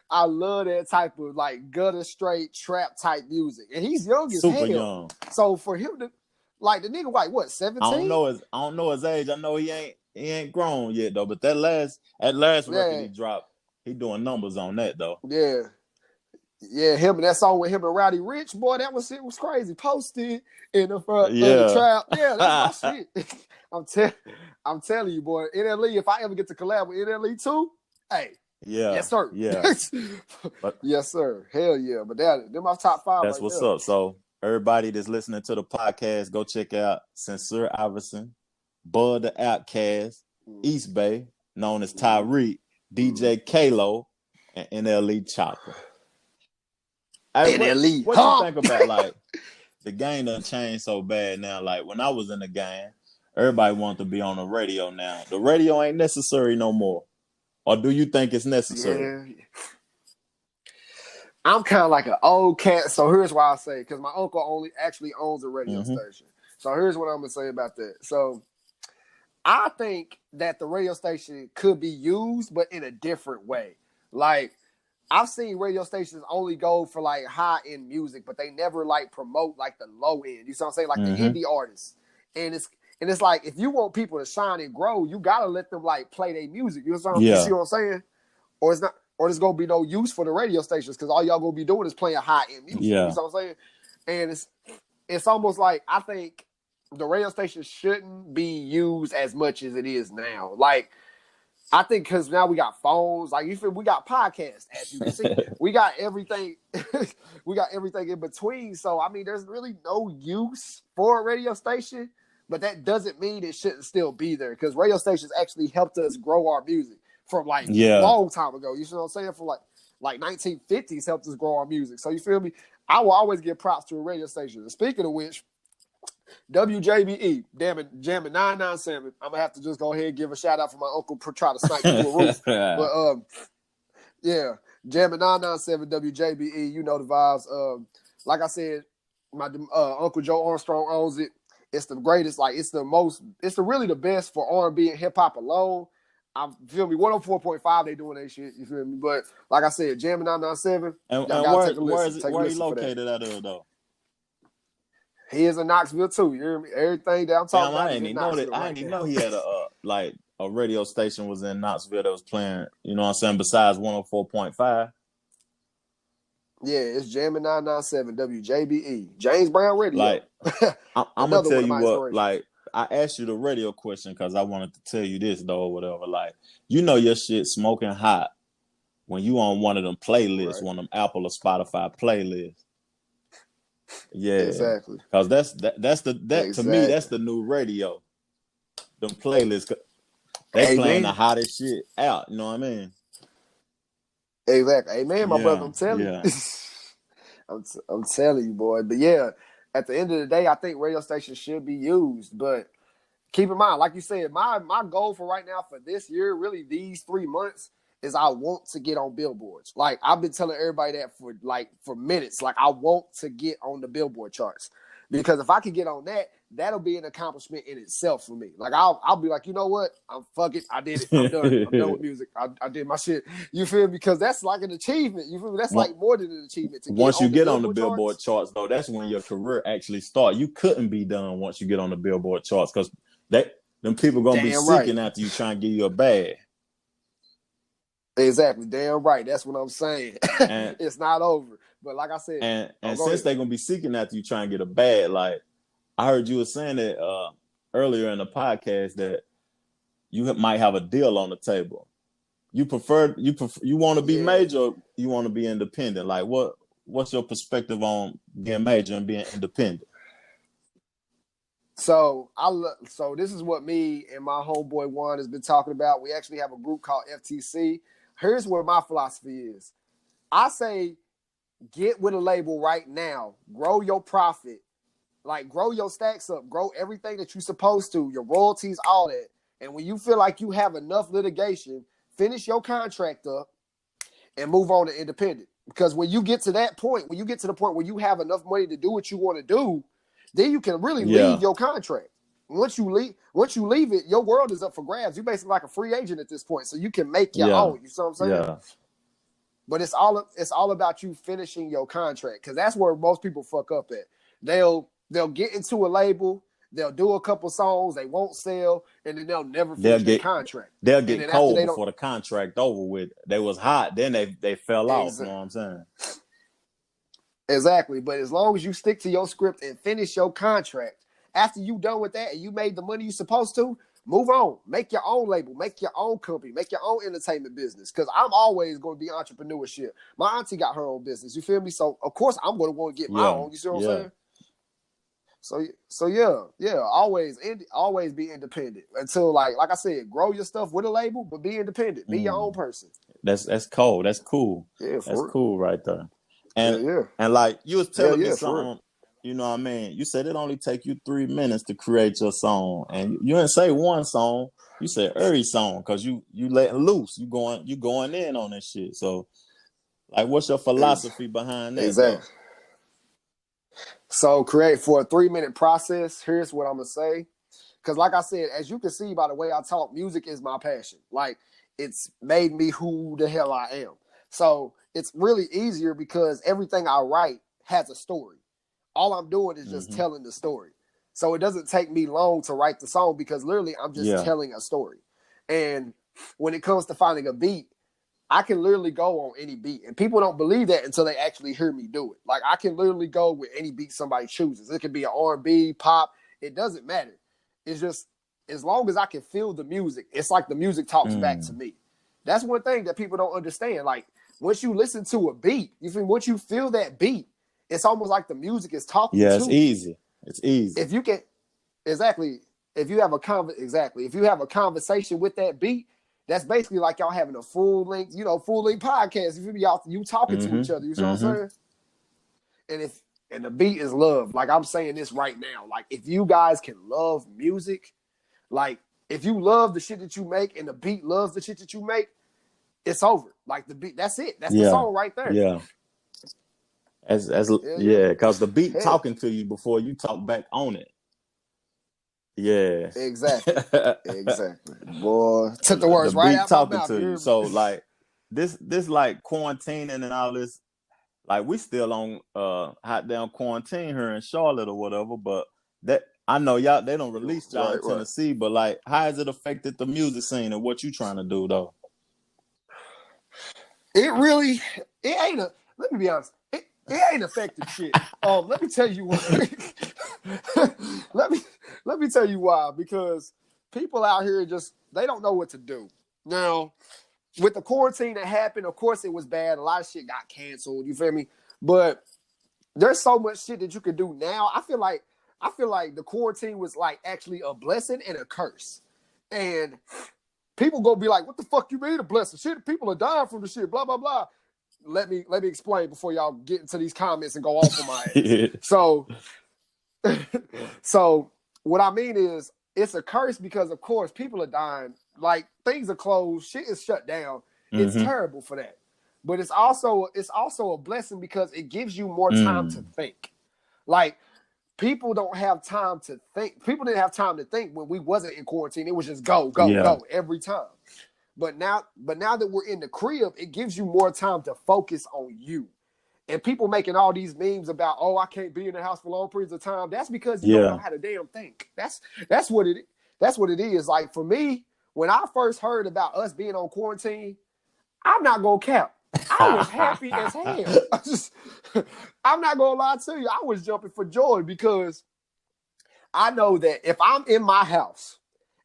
I love that type of like gutter straight trap type music. And he's young as Super hell. young. So for him to like the nigga like what, 17? I don't know his age. I know he ain't grown yet though. But that last record he dropped, he doing numbers on that though. Yeah. Yeah, him and that song with him and Rowdy Rich, boy, that was crazy. Posted in the front of the trap. Yeah, that's my shit. I'm telling you, boy. NLE, if I ever get to collab with NLE too, hey. Yeah. Yes, sir. Yeah. Yes, sir. Hell yeah. But they're my top 5. That's what's up. So everybody that's listening to the podcast, go check out Sincere Iverson, Bud the Outcast, East Bay, known as Tyreek, DJ Kalo, and NLE Chopper. Hey, NLE. What you think about like the game done changed so bad now? Like when I was in the game, everybody wanted to be on the radio now. The radio ain't necessary no more. Or do you think it's necessary? Yeah. I'm kind of like an old cat. So here's why I say, because my uncle only actually owns a radio station. So here's what I'm going to say about that. So I think that the radio station could be used, but in a different way. Like, I've seen radio stations only go for like high end music, but they never like promote like the low end. You see what I'm saying? Like the indie artists. And it's like if you want people to shine and grow, you gotta let them like play their music. You know you see what I'm saying? Or it's not, or there's gonna be no use for the radio stations because all y'all gonna be doing is playing high end music. Yeah. You know what I'm saying? And it's almost like I think the radio station shouldn't be used as much as it is now. Like I think because now we got phones, like you feel we got podcasts, as you can see. We got everything, we got everything in between. So I mean, there's really no use for a radio station, but that doesn't mean it shouldn't still be there because radio stations actually helped us grow our music from like a long time ago. You see what I'm saying? From like 1950s helped us grow our music. So you feel me? I will always give props to a radio station. And speaking of which, WJBE, damn it, jamming 997. I'm gonna have to just go ahead and give a shout out for my uncle try to snipe me through a roof. But yeah, jamming 997 WJBE. You know the vibes. Like I said, my Uncle Joe Armstrong owns it. It's the greatest. Like it's really the best for R&B and hip hop alone. I feel me. 104.5. They doing that shit. You feel me? But like I said, jamming 997. And where he located at though? He is in Knoxville too. You hear me? Everything that I'm talking about. I didn't even know he had a radio station was in Knoxville that was playing. You know what I'm saying? Besides 104.5. Yeah, it's jamming 997 WJBE James Brown Radio. Like I'm gonna tell you what. Like I asked you the radio question because I wanted to tell you this though or whatever. Like you know your shit smoking hot when you on one of them playlists, one of them Apple or Spotify playlists. Yeah, exactly. Because to me that's the new radio. Them playlists, they playing the hottest shit out. You know what I mean? Exactly. Amen, my brother. I'm telling you. I'm telling you, boy. But yeah, at the end of the day, I think radio stations should be used. But keep in mind, like you said, my goal for right now for this year, really these 3 months, is I want to get on billboards. Like I've been telling everybody that for minutes. Like I want to get on the Billboard charts because if I can get on that, that'll be an accomplishment in itself for me. Like I'll be like, you know what? Fuck it. I did it. I'm done. I'm done with music. I did my shit. You feel me? Because that's like an achievement. You feel me? That's like more than an achievement. Once you get on the Billboard charts, though, that's when your career actually starts. You couldn't be done once you get on the Billboard charts because them people gonna be seeking after you trying to give you a bag. Exactly. Damn right. That's what I'm saying. It's not over. But like I said, and since they're gonna be seeking after you trying to get a bag, like I heard you were saying that earlier in the podcast that you might have a deal on the table. You want to be major, or you want to be independent? Like what's your perspective on being major and being independent? So this is what me and my homeboy Juan has been talking about. We actually have a group called FTC. Here's where my philosophy is. I say get with a label right now, grow your profit, like grow your stacks up, grow everything that you're supposed to, your royalties, all that. And when you feel like you have enough litigation, finish your contract up and move on to independent. Because when you get to that point, when you get to the point where you have enough money to do what you want to do, then you can really leave your contract. Once you leave it, your world is up for grabs. You're basically like a free agent at this point, so you can make your own. You see what I'm saying? Yeah. But it's all about you finishing your contract, because that's where most people fuck up at. They'll get into a label, they'll do a couple songs, they won't sell, and then they'll never finish their contract. They'll get cold before the contract over with. They was hot, then they fell off. You know what I'm saying? Exactly. But as long as you stick to your script and finish your contract, after you done with that and you made the money you're supposed to, move on. Make your own label. Make your own company. Make your own entertainment business. Because I'm always going to be entrepreneurship. My auntie got her own business. You feel me? So, of course, I'm going to want to get my own. You see what I'm saying? So yeah. Always be independent until, like I said, grow your stuff with a label, but be independent. Be your own person. That's cold. That's cool. Yeah, that's cool right there. And and like you was telling me something, you know what I mean? You said it only take you 3 minutes to create your song, and you didn't say one song. You said every song because you letting loose. You going in on this shit. So, like, what's your philosophy behind that? Exactly. Though? So, create for a 3-minute process. Here's what I'm gonna say, because like I said, as you can see by the way I talk, music is my passion. Like, it's made me who the hell I am. So it's really easier because everything I write has a story. All I'm doing is just telling the story. So it doesn't take me long to write the song because literally I'm just telling a story. And when it comes to finding a beat, I can literally go on any beat. And people don't believe that until they actually hear me do it. Like, I can literally go with any beat somebody chooses. It could be an R&B, pop. It doesn't matter. It's just, as long as I can feel the music, it's like the music talks back to me. That's one thing that people don't understand. Like, once you listen to a beat, once you feel that beat, it's almost like the music is talking to you. It's easy. It's easy. If you can, if you have a conversation with that beat, that's basically like y'all having a full-length podcast. You talking to each other, you know what I'm saying? And the beat is love. Like, I'm saying this right now. Like, if you guys can love music, like, if you love the shit that you make and the beat loves the shit that you make, it's over. Like, the beat, that's it. That's the song right there. Yeah. Because the beat talking to you before you talk back on it. Yeah. Exactly. Boy, took the words right out talking my mouth, to you. So, like, this like quarantining and all this, like, we still on hot down quarantine here in Charlotte or whatever, but that I know y'all, they don't release y'all in Tennessee, but like, how has it affected the music scene and what you trying to do though? It ain't let me be honest. It ain't affected shit. Let me tell you why. let me tell you why. Because people out here they don't know what to do. Now, with the quarantine that happened, of course it was bad. A lot of shit got canceled. You feel me? But there's so much shit that you can do now. I feel like the quarantine was like actually a blessing and a curse. And people gonna be like, "What the fuck you mean a blessing? Shit, people are dying from the shit." Blah blah blah. Let me explain before y'all get into these comments and go off on my ass. So what I mean is, it's a curse because, of course, people are dying. Like, things are closed, shit is shut down. It's terrible for that. But it's also a blessing because it gives you more time to think. Like, people don't have time to think. People didn't have time to think when we wasn't in quarantine. It was just go every time. But now that we're in the crib, it gives you more time to focus on you. And people making all these memes about, oh, I can't be in the house for long periods of time. That's because you don't know how to damn think. That's what it is. Like, for me, when I first heard about us being on quarantine, I'm not gonna cap. I was happy as hell. I'm not gonna lie to you. I was jumping for joy because I know that if I'm in my house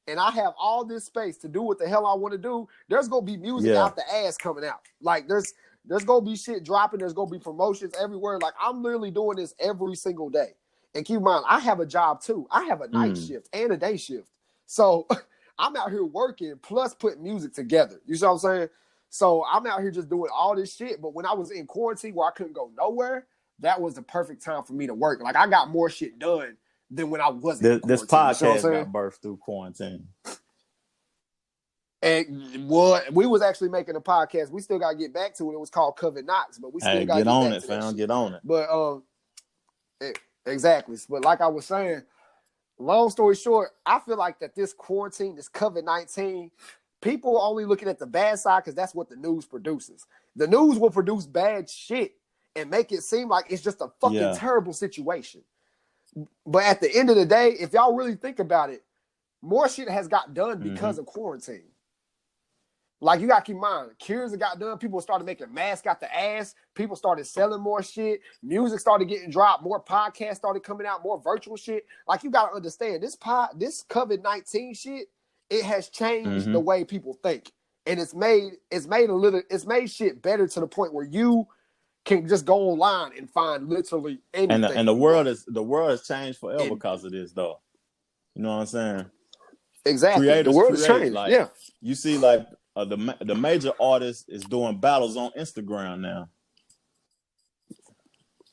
and I have all this space to do what the hell I want to do, there's going to be music out the ass coming out. Like, there's going to be shit dropping. There's going to be promotions everywhere. Like, I'm literally doing this every single day. And keep in mind, I have a job too. I have a night shift and a day shift. So I'm out here working plus putting music together. You see what I'm saying? So I'm out here just doing all this shit. But when I was in quarantine where I couldn't go nowhere, that was the perfect time for me to work. Like I got more shit done than when I wasn't in quarantine. This podcast got birthed through quarantine. And what we was actually making a podcast. We still got to get back to it. It was called Covet Knox, but we still got to get on back it, to fam. shit. Get on it. But exactly. But like I was saying, long story short, I feel like that this quarantine, this COVID-19, people are only looking at the bad side because that's what the news produces. The news will produce bad shit and make it seem like it's just a fucking terrible situation. But at the end of the day, if y'all really think about it, more shit has got done because of quarantine. Like, you got to keep in mind, cures that got done, people started making masks out the ass, people started selling more shit, music started getting dropped, more podcasts started coming out, more virtual shit. Like, you got to understand, this COVID-19 shit, it has changed the way people think. And it's made shit better to the point where you can just go online and find literally anything. And the world has changed forever because of this, though. You know what I'm saying? Exactly. Creators the world has changed. Like, you see, like, the major artist is doing battles on Instagram now.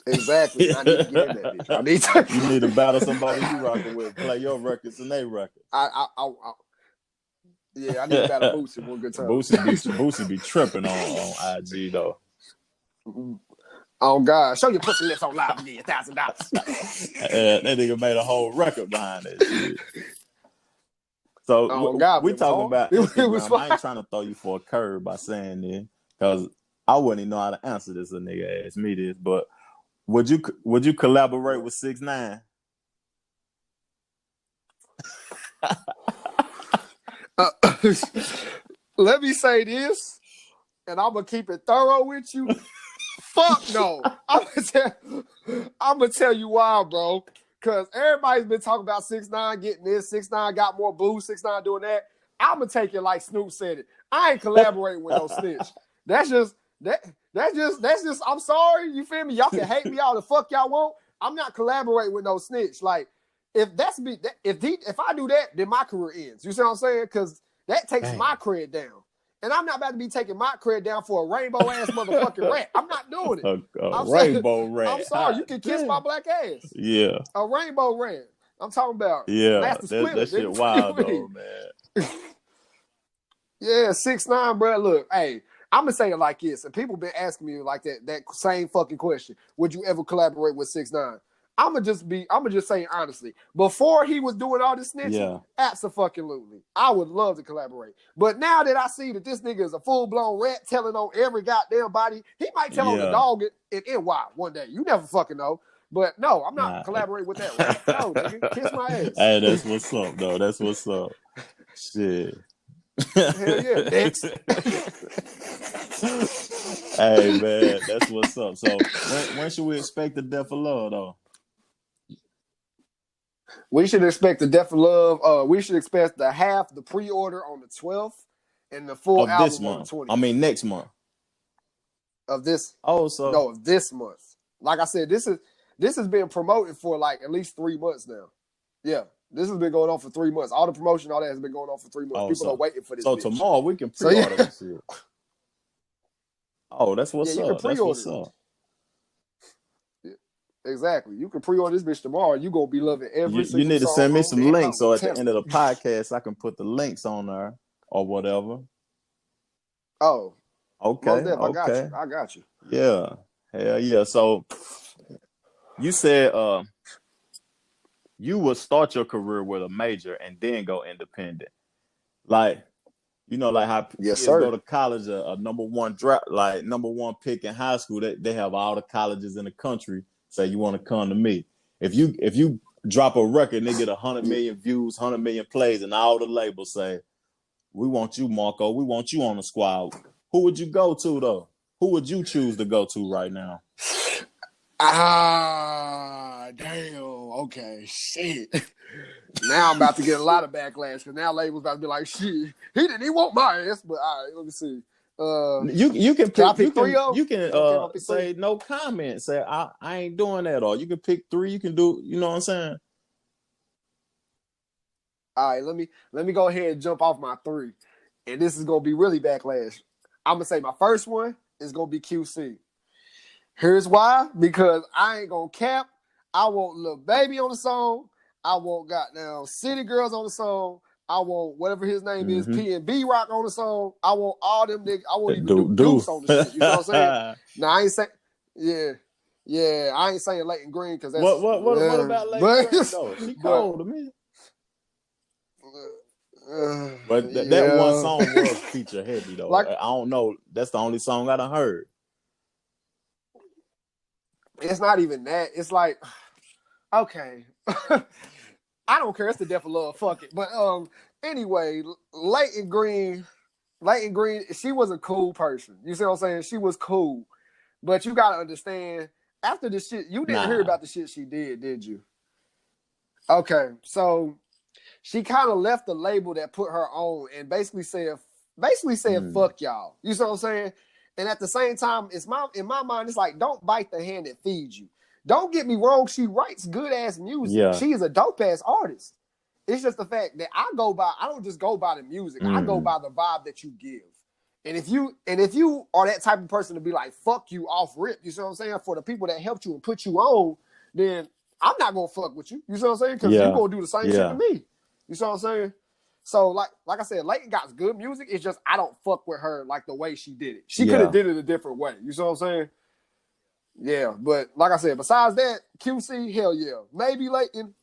Exactly. I need to get in that bitch. You need to battle somebody you rocking with, play your records and they records. Yeah, I need to battle Boosie one good time. Boosie be tripping on IG though. Oh God, show your pussy lips on live and get $1,000. That nigga made a whole record behind that shit. So we talking about Instagram. I ain't trying to throw you for a curve by saying this, because I wouldn't even know how to answer this. A nigga asked me this, but would you collaborate with 6ix9ine? Let me say this, and I'm gonna keep it thorough with you. Fuck no. I'm gonna tell you why, bro. Because everybody's been talking about 6ix9ine getting this, 6ix9ine got more booze, 6ix9ine doing that. I'm gonna take it like Snoop said it. I ain't collaborating with no snitch. That's just I'm sorry, you feel me? Y'all can hate me all the fuck y'all want. I'm not collaborating with no snitch. Like, if I do that, then my career ends. You see what I'm saying? Because that takes my cred down. And I'm not about to be taking my cred down for a rainbow ass motherfucking rat. I'm not doing it. A rainbow rat. I'm sorry, you can kiss my black ass. Yeah. A rainbow rat. I'm talking about. That shit wild though, man. Yeah, 6ix9ine, bro. Look, hey, I'm gonna say it like this, and people been asking me like that same fucking question. Would you ever collaborate with 6ix9ine? I'm gonna just say honestly, before he was doing all this snitching, absolutely, I would love to collaborate. But now that I see that this nigga is a full blown rat telling on every goddamn body, he might tell on the dog in NY one day. You never fucking know. But no, I'm not collaborating with that rat. No, nigga, kiss my ass. Hey, that's what's up, though. That's what's up. Shit. Hell yeah, next. Hey man, that's what's up. So when should we expect the Death of Love though? We should expect the Death of Love. We should expect the pre-order on the 12th and the full album this month. on the 20th. I mean next month. Of this. Of this month. Like I said, this has been promoted for like at least 3 months now. Yeah. This has been going on for 3 months. All the promotion, all that has been going on for 3 months. People are waiting for this. So tomorrow we can pre-order this shit. Oh, that's what's up. That's what's up. Yeah, exactly. You can pre-order this bitch tomorrow. You gonna be loving every single You need to send me some links so at the temp. end of the podcast I can put the links on there or whatever. Oh. Okay. Okay. I got you. Yeah. Hell yeah. So you said you would start your career with a major and then go independent. Like, you know, like how kids go to college, a number one draft, like number one pick in high school. They have all the colleges in the country say you want to come to me. If you drop a record and they get 100 million views, 100 million plays, and all the labels say, "We want you, Marco. We want you on the squad." Who would you go to though? Who would you choose to go to right now? Damn. Okay, shit. Now I'm about to get a lot of backlash because now labels about to be like, shit, he want my ass. But all right, let me see. You can pick three. You can say three? No comment. Say I ain't doing that. Or you can pick 3. You can do. You know what I'm saying? All right, let me go ahead and jump off my 3, and this is gonna be really backlash. I'm gonna say my first one is gonna be QC. Here's why: because I ain't gonna cap. I want Lil Baby on the song. I want goddamn City Girls on the song. I want whatever his name is, P&B Rock on the song. I want all them niggas. I want even do Deuce on the shit. You know what I'm saying? Now I ain't saying, yeah. I ain't saying Leighton Green because that's what about Leighton Green though? She cold to me. But that one song was feature heavy though. Like, I don't know. That's the only song I done heard. It's not even that. It's like, okay. I don't care. It's the death of love. Fuck it. But anyway, Leighton Green, she was a cool person. You see what I'm saying? She was cool. But you gotta understand, after the shit, you didn't hear about the shit she did you? Okay, so she kind of left the label that put her on and basically said fuck y'all. You see what I'm saying? And at the same time, in my mind, it's like, don't bite the hand that feeds you. Don't get me wrong, she writes good ass music. Yeah. She is a dope ass artist. It's just the fact that I don't just go by the music. I go by the vibe that you give. And if you are that type of person to be like, fuck you off rip, you see what I'm saying? For the people that helped you and put you on, then I'm not gonna fuck with you. You see what I'm saying? Because you're gonna do the same shit to me. You see what I'm saying? So like I said, Leighton got good music. It's just I don't fuck with her like the way she did it. She could have did it a different way. You see what I'm saying? Yeah, but like I said, besides that, QC, hell yeah. Maybe Leighton.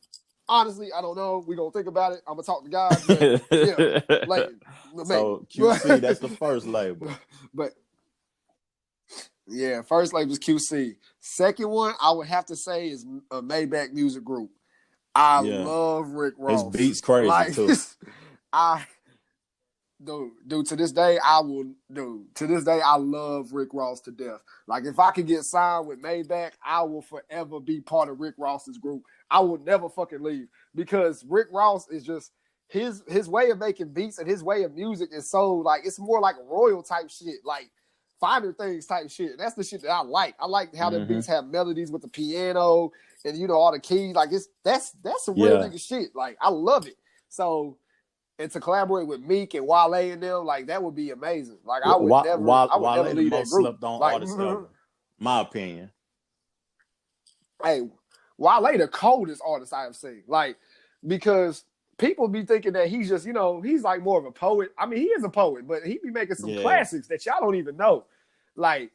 Honestly, I don't know. We're gonna think about it. I'm gonna talk to God. But yeah, Leighton. So QC, that's the first label. But yeah, first label is QC. Second one, I would have to say is a Maybach Music Group. I love Rick Ross. His beats crazy too. Dude, to this day, I love Rick Ross to death. Like, if I could get signed with Maybach, I will forever be part of Rick Ross's group. I will never fucking leave, because Rick Ross is just, his way of making beats and his way of music is so, like, it's more like royal type shit, like Finer Things type shit. And that's the shit that I like. I like how the beats have melodies with the piano and, you know, all the keys. Like, that's some real nigga shit. Like, I love it. So, and to collaborate with Meek and Wale and them, like, that would be amazing. Like, I would never leave that group. Slept on artist ever, my opinion. Hey, Wale the coldest artist I have seen. Like, because people be thinking that he's just, you know, he's like more of a poet. I mean, he is a poet, but he be making some classics that y'all don't even know. Like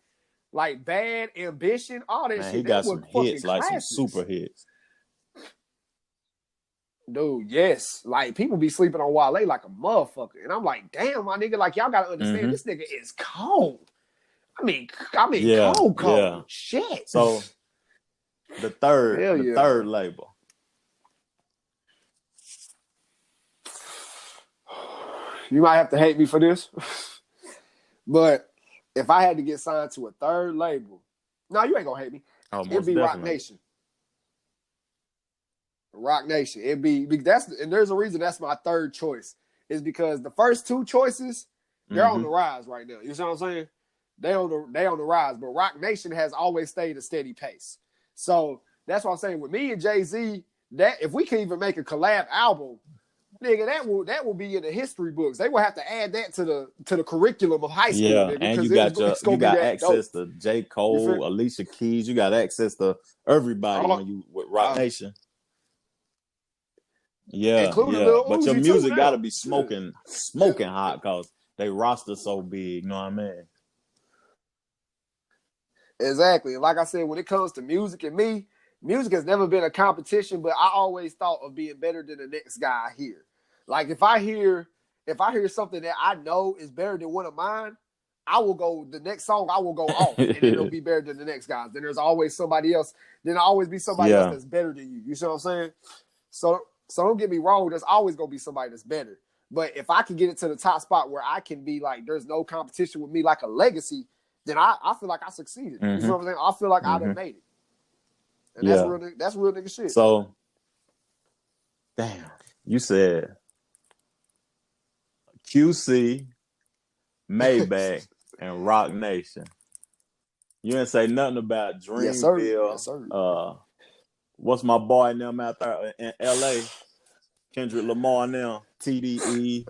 Bad Ambition, all that shit. He got some hits, like some super hits. Dude, yes. Like, people be sleeping on Wale like a motherfucker. And I'm like, damn, my nigga, like, y'all gotta understand, this nigga is cold. I mean, cold. Yeah. Shit. So the third label. You might have to hate me for this. But if I had to get signed to a third label, no, you ain't gonna hate me. It'd be Rock Nation. Rock Nation. It'd be and there's a reason that's my third choice. Is because the first two choices, they're on the rise right now. You see what I'm saying? They on the rise, but Rock Nation has always stayed a steady pace. So that's what I'm saying. With me and Jay-Z, that if we can even make a collab album, nigga, that will be in the history books. They will have to add that to the curriculum of high school. Yeah, nigga, and you got access to J. Cole, Alicia Keys. You got access to everybody when you with Rock Nation. Yeah, but your music got to be smoking hot, because they roster so big. You know what I mean? Exactly. Like I said, when it comes to music and me, music has never been a competition, but I always thought of being better than the next guy I hear. Like, if I hear something that I know is better than one of mine, the next song I will go off, and it'll be better than the next guy's. Then there's always somebody else. Then there'll always be somebody else that's better than you. You see what I'm saying? So don't get me wrong. There's always gonna be somebody that's better. But if I can get it to the top spot where I can be like, there's no competition with me, like a legacy, then I feel like I succeeded. You see what I'm saying? I feel like I done made it. And that's real nigga shit. So, damn, you said QC, Maybach, and Rock Nation. You didn't say nothing about Dreamville. Yes, sir. What's my boy and them out there in LA? Kendrick Lamar and them, TDE.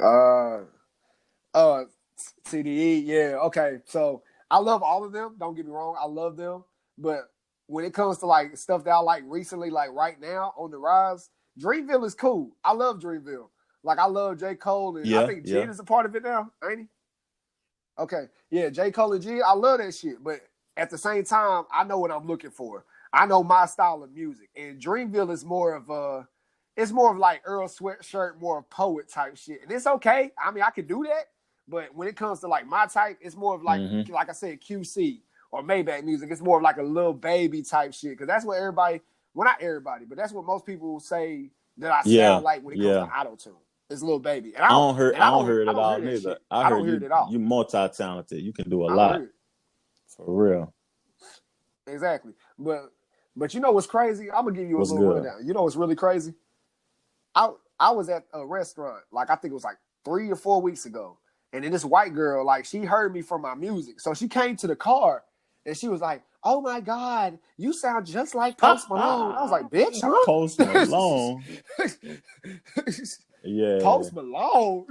TDE, yeah, okay. So I love all of them. Don't get me wrong, I love them. But when it comes to like stuff that I like recently, like right now on the rise, Dreamville is cool. I love Dreamville. Like I love J. Cole, and I think Jid is a part of it now, ain't he? Okay, yeah, J. Cole and Jid, I love that shit. But at the same time, I know what I'm looking for. I know my style of music, and Dreamville is more of it's more of like Earl Sweatshirt, more of poet type shit, and it's okay. I mean, I could do that, but when it comes to like my type, it's more of like I said, QC or Maybach music. It's more of like a little baby type shit, because that's what everybody, well, not everybody, but that's what most people say that I sound like when it comes to auto tune. It's Lil Baby, and I don't hear it all neither. I don't hear it all. You multi-talented. You can do a lot. For real. Exactly, but you know what's crazy? I'm gonna give you a little rundown. You know what's really crazy? I was at a restaurant, like I think it was like 3 or 4 weeks ago, and then this white girl, like she heard me from my music, so she came to the car and she was like, "Oh my God, you sound just like Post Malone." I was like, "Bitch, huh? Post Malone." Yeah, Post Malone.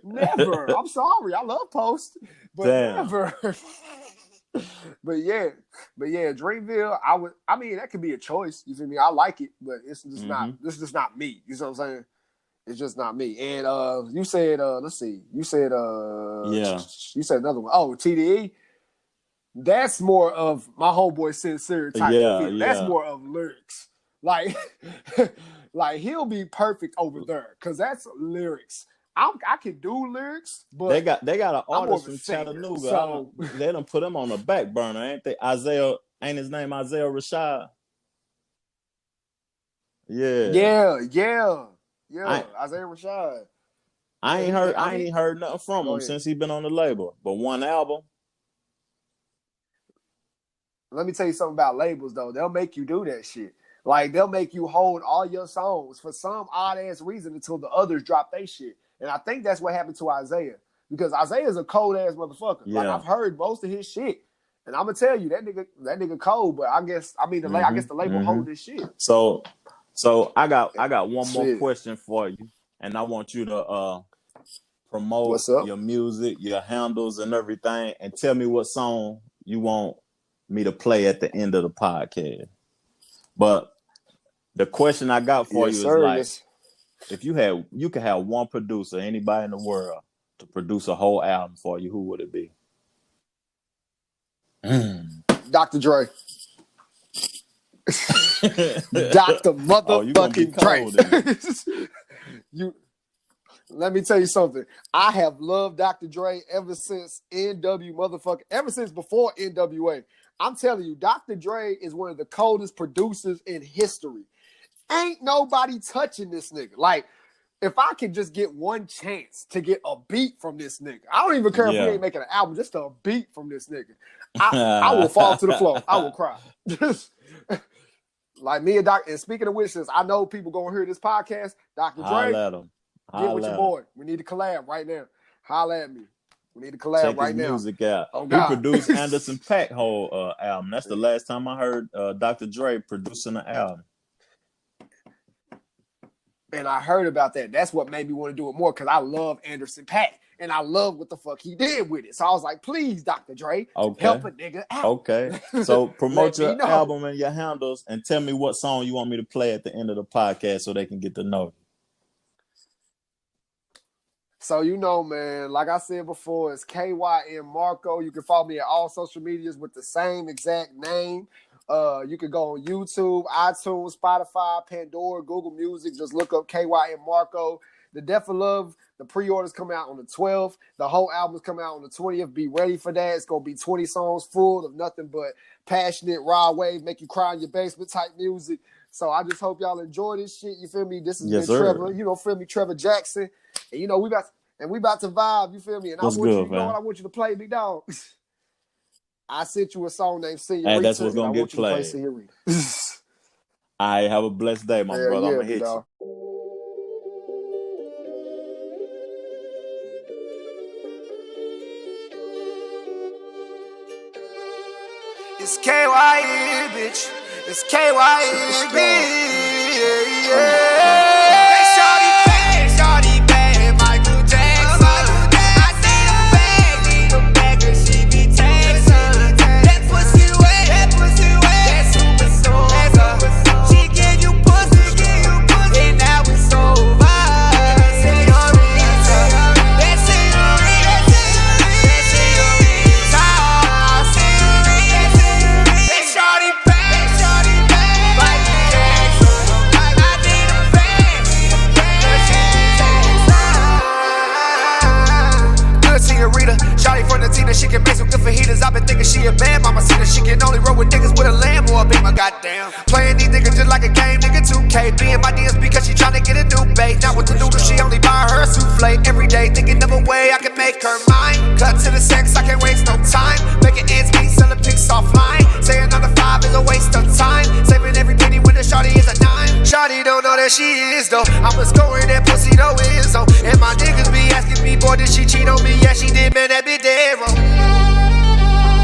Never. I'm sorry, I love Post, but never. But yeah, Dreamville. I mean, that could be a choice. You feel me? I like it, but it's just not. This is just not me. You know what I'm saying? It's just not me. And you said, let's see. You said, You said another one. Oh, TDE. That's more of my homeboy Sincere type of feel. That's more of lyrics. Like, like he'll be perfect over there because that's lyrics. I can do lyrics, but they got an artist from Chattanooga. So they done put him on the back burner, ain't they? Ain't his name Isaiah Rashad? Yeah. Isaiah Rashad. I ain't heard nothing from him since he been on the label. But one album. Let me tell you something about labels though. They'll make you do that shit. Like they'll make you hold all your songs for some odd ass reason until the others drop their shit. And I think that's what happened to Isaiah, because Isaiah is a cold ass motherfucker. Yeah. Like I've heard most of his shit, and I'm gonna tell you that nigga cold. But I guess the label hold this shit. So I got one more question for you, and I want you to promote your music, your handles, and everything, and tell me what song you want me to play at the end of the podcast. But the question I got for you is like, if you could have one producer, anybody in the world, to produce a whole album for you, who would it be? Dr. Dre. Dr. motherfucking Dre. Let me tell you something. I have loved Dr. Dre ever since ever since before NWA. I'm telling you, Dr. Dre is one of the coldest producers in history. Ain't nobody touching this nigga. Like, if I could just get one chance to get a beat from this nigga, I don't even care if he ain't making an album, just a beat from this nigga, I will fall to the floor. I will cry. Like me and Dr. And speaking of which, since I know people gonna hear this podcast, Dr. Dre, get with your boy. We need to collab right now. Holla at me. We need to collab Check right his now. Music out. He produced Anderson .Paak whole album. That's the last time I heard Dr. Dre producing an album. And I heard about that. That's what made me want to do it more, because I love Anderson .Paak and I love what the fuck he did with it. So I was like, please, Dr. Dre, help a nigga out. Okay. So promote your album and your handles and tell me what song you want me to play at the end of the podcast so they can get to know you. So, man, like I said before, it's KYN Marco. You can follow me at all social medias with the same exact name. You can go on YouTube, iTunes, Spotify, Pandora, Google Music. Just look up KYN Marco. The Death of Love, the pre-orders come out on the 12th. The whole album's coming out on the 20th. Be ready for that. It's going to be 20 songs full of nothing but passionate, raw wave, make you cry in your basement type music. So I just hope y'all enjoy this shit. You feel me? This is Trevor. Feel me? Trevor Jackson. And, we about to vibe. You feel me? And I want you to play, big dog. I sent you a song named Señorita. Hey, that's what's going to get played. I have a blessed day, my brother. I'm going to hit you. It's KYN, bitch. It's KYN, bitch. Yeah. Shawty bad, Michael Jackson. Mama see that she can only roll with niggas with a lamb or a beamer, goddamn. Playing these niggas just like a game, nigga 2K. Being my DMs because she tryna get a new bait. Not with the noodles, she only buy her a souffle. Every day thinking of a way I can make her mine. Cut to the sex, I can't waste no time. Making ends meet, selling pics offline. Say another 5 is a waste of time. Saving every penny when the shawty is a dime. Shawty don't know that she is though. I'ma score that pussy though is so. And my niggas be asking me, boy, did she cheat on me? Yeah, she did, man, that bitch dead wrong.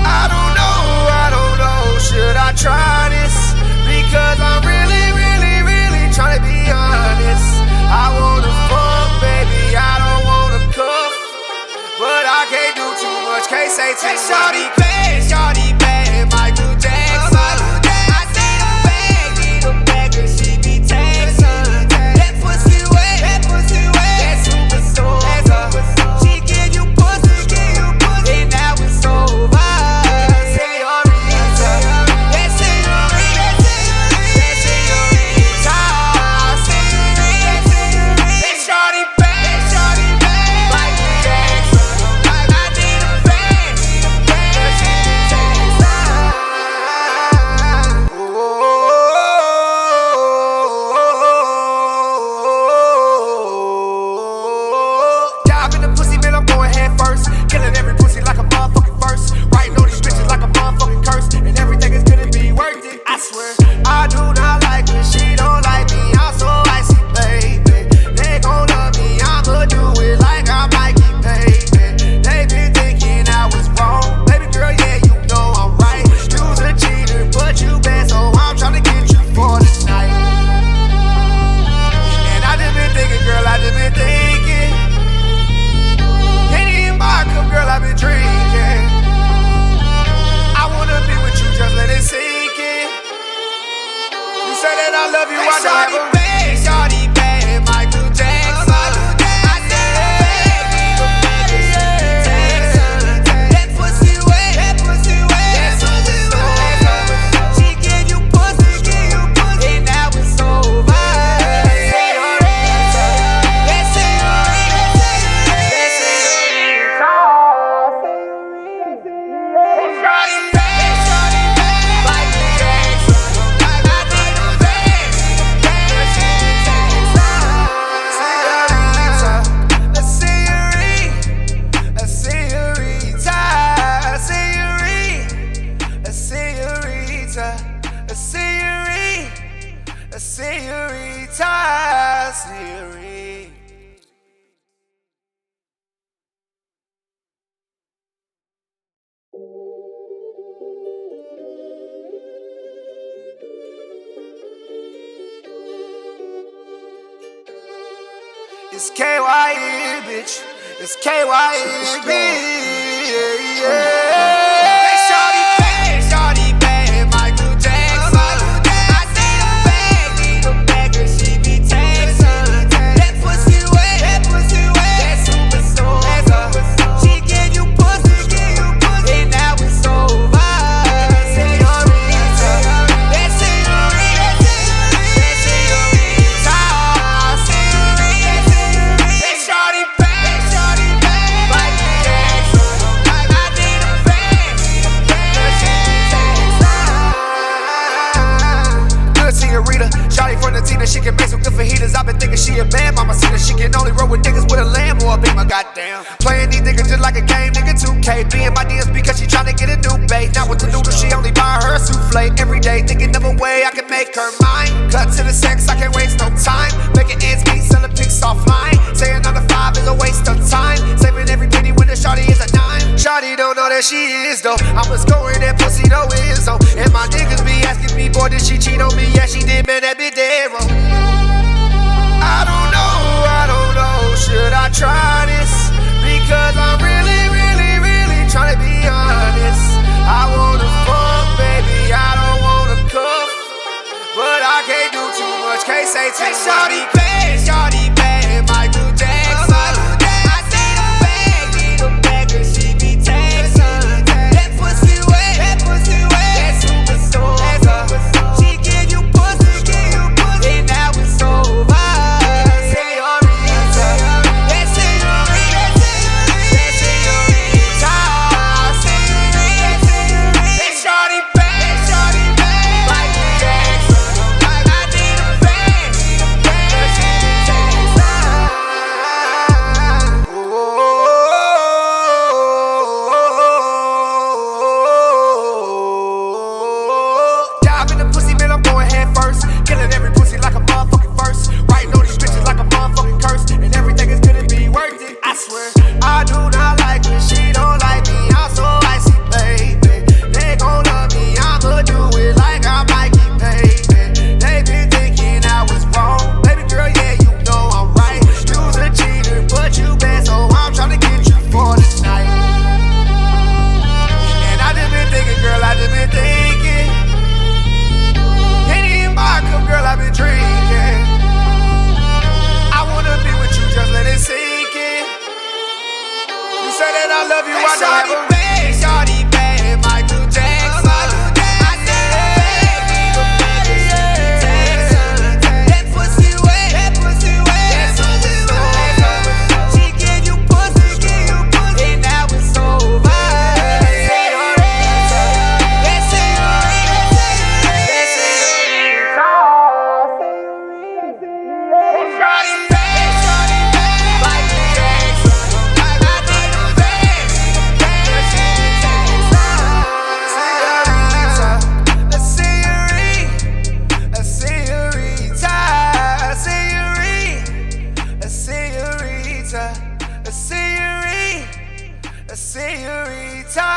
I don't know, should I try this? Because I'm really tryna be honest. I wanna fuck, baby, I don't wanna cook. But I can't do too much, can't say too much. Shawty bad, Michael Jackson. I say the bag, need a bag, and she be texting. That pussy wet, that super soaker. She give you pussy, and now it's over. It's KYN, bitch. It's KYN, bitch. They shawty bad, Michael Jackson. I say the bag, need a bag, and she be texting. That pussy wet, that super soaker. She give you pussy, and now it's over. Señorita, that señorita, Rita, shawty from the team that she can make some good fajitas. I've been thinking she a bad mama, see that she can only roll with niggas with a lamb or a beamer, goddamn. Playing these niggas just like a game, nigga 2K. Being my DMs because she tryna get a new bait. Not with the noodles, she only buy her a souffle. Every day thinking of a way I can make her mine. Cut to the sex, I can't waste no time. Making ends meet, selling pics offline. Say another 5 is a waste of time. Saving every penny when the shawty is a dime. Shawty don't know that she is though. I'ma score that pussy though is so. And my niggas be asking me, boy, did she cheat on me? Yeah, she did, man, that bitch dead wrong. I don't know, should I try this? Because I'm really tryna be honest. I wanna fuck, baby, I don't wanna cook. But I can't do too much, can't say too much. Shawty bad, Michael Jackson. I say the bag, need a bag, and she be texting. That pussy wet, that super soaker. She give you pussy, and now it's over. Señorita, that señorita, that señorita. Shawty bad, Michael Jackson. That pussy wet, that's over. She give you pussy, and now it's over. Señorita,